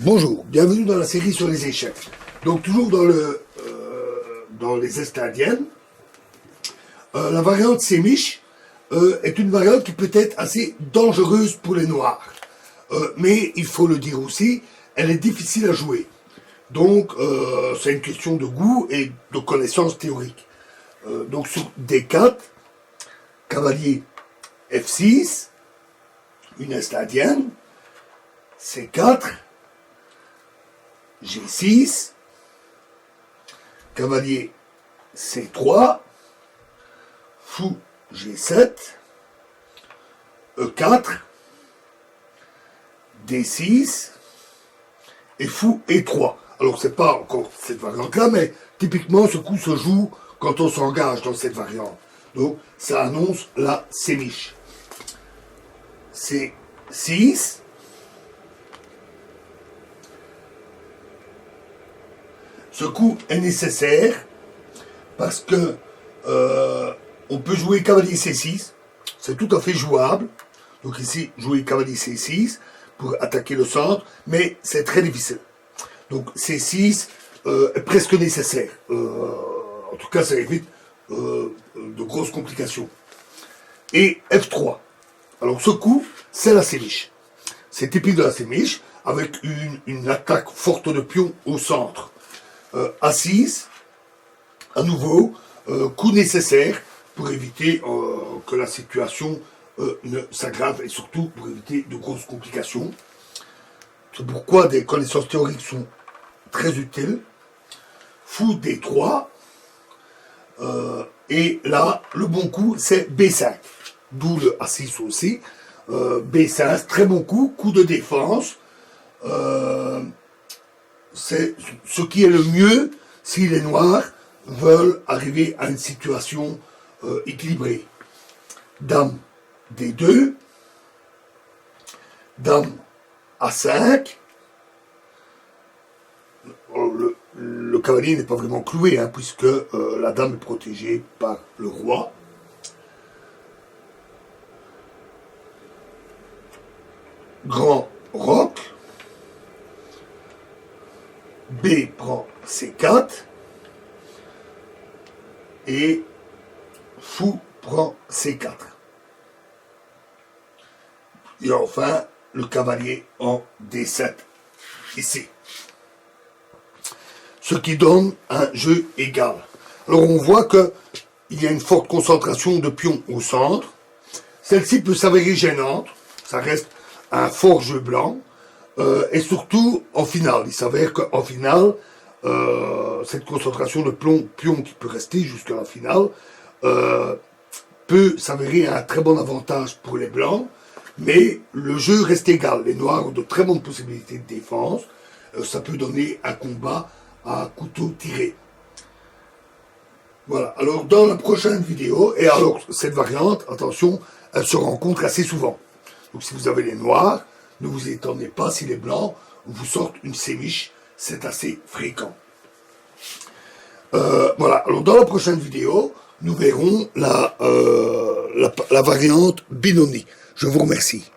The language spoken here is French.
Bonjour, bienvenue dans la série sur les échecs. Donc toujours dans les Est indiennes, la variante Sémiche est une variante qui peut être assez dangereuse pour les Noirs. Mais il faut le dire aussi, elle est difficile à jouer. Donc c'est une question de goût et de connaissances théoriques. Donc sur D4, cavalier F6, une Est indienne, C4, G6, cavalier C3, fou G7, E4, D6 et fou E3. Alors c'est pas encore cette variante-là, mais typiquement ce coup se joue quand on s'engage dans cette variante. Donc ça annonce la sémiche. C6, ce coup est nécessaire parce que on peut jouer cavalier C6, c'est tout à fait jouable. Donc ici, jouer cavalier C6 pour attaquer le centre, mais c'est très difficile. Donc C6 est presque nécessaire. En tout cas, ça évite de grosses complications. Et F3. Alors ce coup, c'est la sémiche. C'est typique de la sémiche, avec une attaque forte de pion au centre. A6, à nouveau, coup nécessaire pour éviter que la situation ne s'aggrave et surtout pour éviter de grosses complications. C'est pourquoi des connaissances théoriques sont très utiles. Fou D3, et là, le bon coup, c'est B5, d'où le A6 aussi. B5, très bon coup, coup de défense. C'est ce qui est le mieux si les Noirs veulent arriver à une situation équilibrée. Dame D2, Dame A5. Le cavalier n'est pas vraiment cloué, hein, puisque la dame est protégée par le roi. Grand roc. B prend C4 et fou prend C4. Et enfin, le cavalier en D7 ici. Ce qui donne un jeu égal. Alors on voit qu'il y a une forte concentration de pions au centre. Celle-ci peut s'avérer gênante. Ça reste un fort jeu blanc. Et surtout en finale. Il s'avère qu'en finale, cette concentration de pions qui peut rester jusqu'à la finale peut s'avérer un très bon avantage pour les blancs, mais le jeu reste égal. Les noirs ont de très bonnes possibilités de défense. Ça peut donner un combat à couteau tiré. Voilà. Alors dans la prochaine vidéo, et alors cette variante, attention, elle se rencontre assez souvent. Donc si vous avez les noirs, ne vous étonnez pas si les blancs vous sortent une sémiche, c'est assez fréquent. Voilà, alors dans la prochaine vidéo, nous verrons la variante Benoni. Je vous remercie.